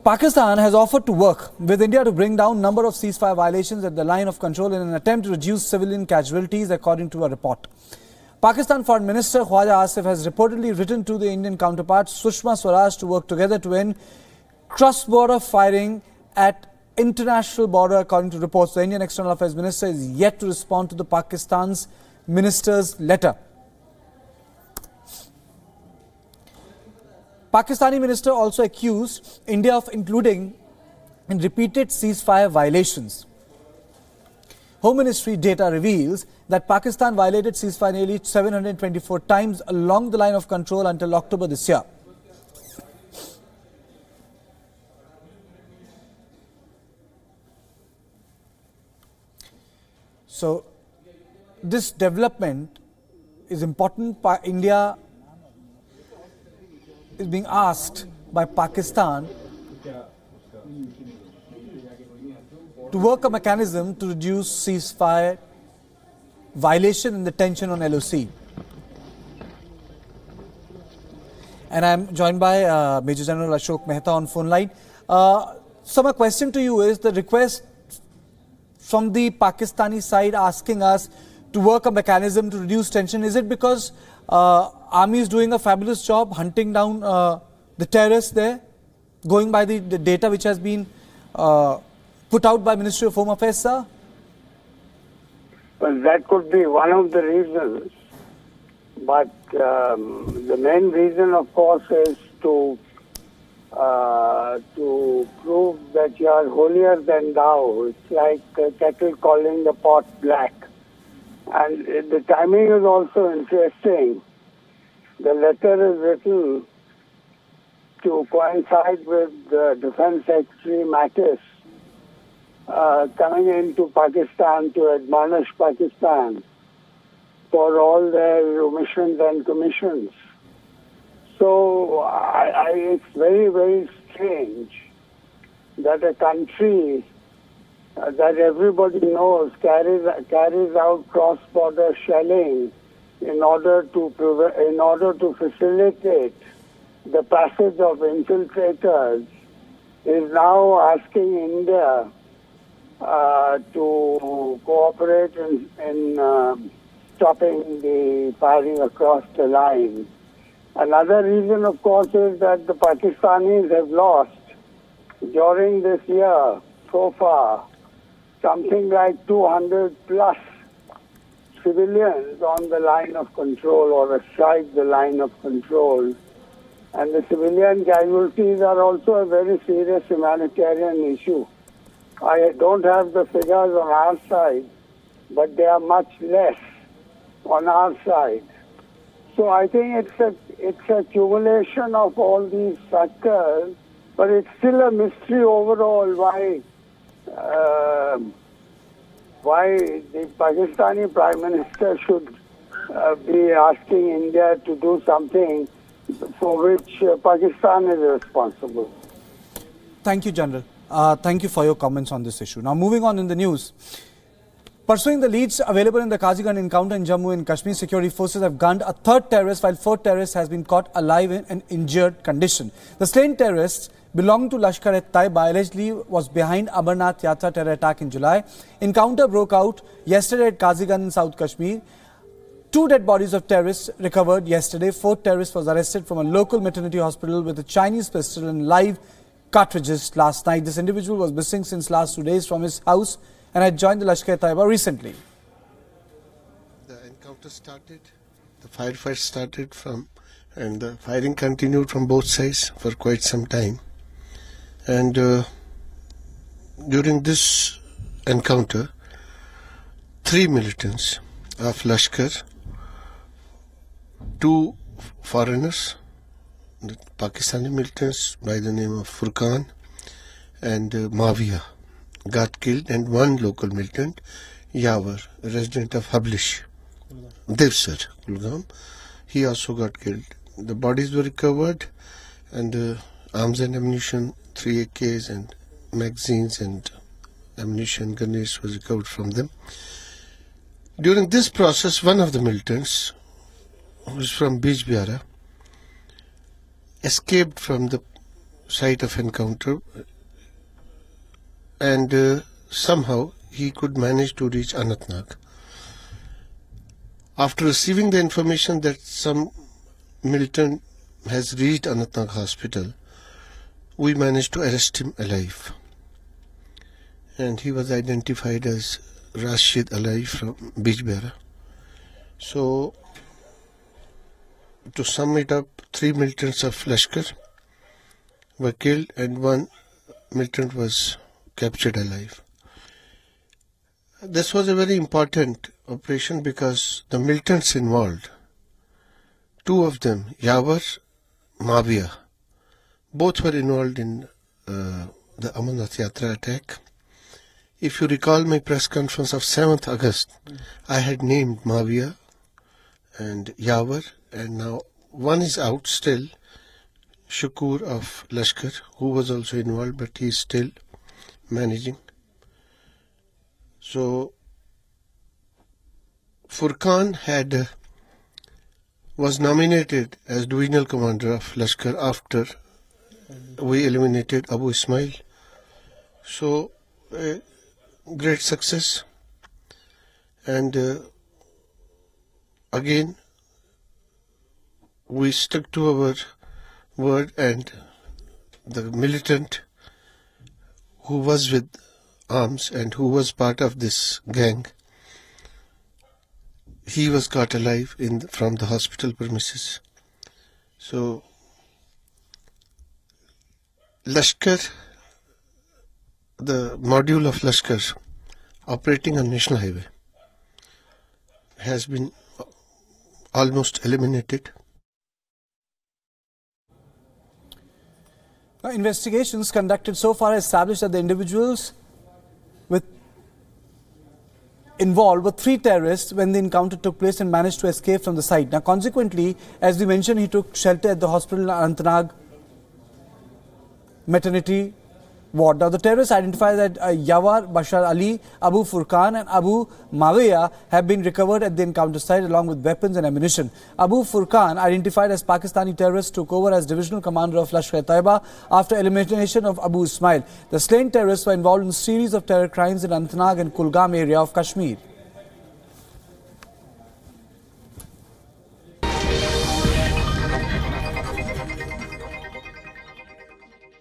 Pakistan has offered to work with India to bring down number of ceasefire violations at the line of control in an attempt to reduce civilian casualties, according to a report. Pakistan Foreign Minister Khwaja Asif has reportedly written to the Indian counterpart Sushma Swaraj to work together to end cross-border firing at international border, according to reports. The Indian External Affairs Minister is yet to respond to the Pakistan's minister's letter. Pakistani minister also accused India of including in repeated ceasefire violations. Home Ministry data reveals that Pakistan violated ceasefire nearly 724 times along the line of control until October this year. So, this development is important. India is being asked by Pakistan to work a mechanism to reduce ceasefire violation and the tension on LoC. And I am joined by Major General Ashok Mehta on phone line. So my question to you is the request from the Pakistani side asking us to work a mechanism to reduce tension. Is it because Army is doing a fabulous job hunting down the terrorists there, going by the data which has been put out by Ministry of Home Affairs, sir? Well, that could be one of the reasons. But the main reason, of course, is to prove that you are holier than thou. It's like a kettle calling the pot black. And the timing is also interesting. The letter is written to coincide with Defense Secretary Mattis coming into Pakistan to admonish Pakistan for all their omissions and commissions. So it's very, very strange that a country that everybody knows carries out cross-border shelling in order to facilitate the passage of infiltrators is now asking India to cooperate in stopping the firing across the line. Another reason, of course, is that the Pakistanis have lost during this year so far something like 200 plus civilians on the line of control or astride the line of control. And the civilian casualties are also a very serious humanitarian issue. I don't have the figures on our side, but they are much less on our side. So I think it's a accumulation of all these factors, but it's still a mystery overall why the Pakistani Prime Minister should be asking India to do something for which Pakistan is responsible. Thank you, General. Thank you for your comments on this issue. Now, moving on in the news. Pursuing the leads available in the Qaziganj encounter in Jammu and Kashmir, security forces have gunned a third terrorist, while 4 terrorists has been caught alive in an injured condition. The slain terrorists belonging to Lashkar-e-Taiba allegedly was behind Amarnath Yatra terror attack in July. Encounter broke out yesterday at Qaziganj in South Kashmir. 2 dead bodies of terrorists recovered yesterday. 4th terrorist was arrested from a local maternity hospital with a Chinese pistol and live cartridges last night. This individual was missing since last 2 days from his house and had joined the Lashkar-e-Taiba recently. The encounter started, the firefight started and the firing continued from both sides for quite some time. And during this encounter, 3 militants of Lashkar, 2 foreigners, the Pakistani militants by the name of Furqan and Mawiya, got killed, and 1 local militant, Yawar, a resident of Hablish, Devsar, Kulgam, he also got killed. The bodies were recovered, and arms and ammunition, 3 AKs and magazines and ammunition grenades was recovered from them. During this process, one of the militants, who is from Bijbihara, escaped from the site of encounter, and somehow he could manage to reach Anantnag. After receiving the information that some militant has reached Anantnag hospital, we managed to arrest him alive. And he was identified as Rashid Alai from Bijbera. So, to sum it up, 3 militants of Lashkar were killed and 1 militant was captured alive. This was a very important operation because the militants involved, 2 of them, Yawar, Mavia, both were involved in the Amarnath Yatra attack. If you recall my press conference of 7th August, I had named Mavia and Yawar, and now one is out still, Shukur of Lashkar, who was also involved, but he is still managing. So, Furqan was nominated as divisional commander of Lashkar after we eliminated Abu Ismail. So, great success, and again we stuck to our word, and the militant who was with arms and who was part of this gang, he was caught alive from the hospital premises. So Lashkar, the module of Lashkar operating on National Highway, has been almost eliminated. Now, investigations conducted so far established that the individuals involved were 3 terrorists when the encounter took place and managed to escape from the site. Now, consequently, as we mentioned, he took shelter at the hospital in Anantnag maternity ward. Now, the terrorists identified that Yawar, Bashar Ali, Abu Furqan and Abu Mawiya have been recovered at the encounter site along with weapons and ammunition. Abu Furqan, identified as Pakistani terrorist, took over as divisional commander of Lashkar-e-Taiba after elimination of Abu Ismail. The slain terrorists were involved in a series of terror crimes in Anantnag and Kulgam area of Kashmir.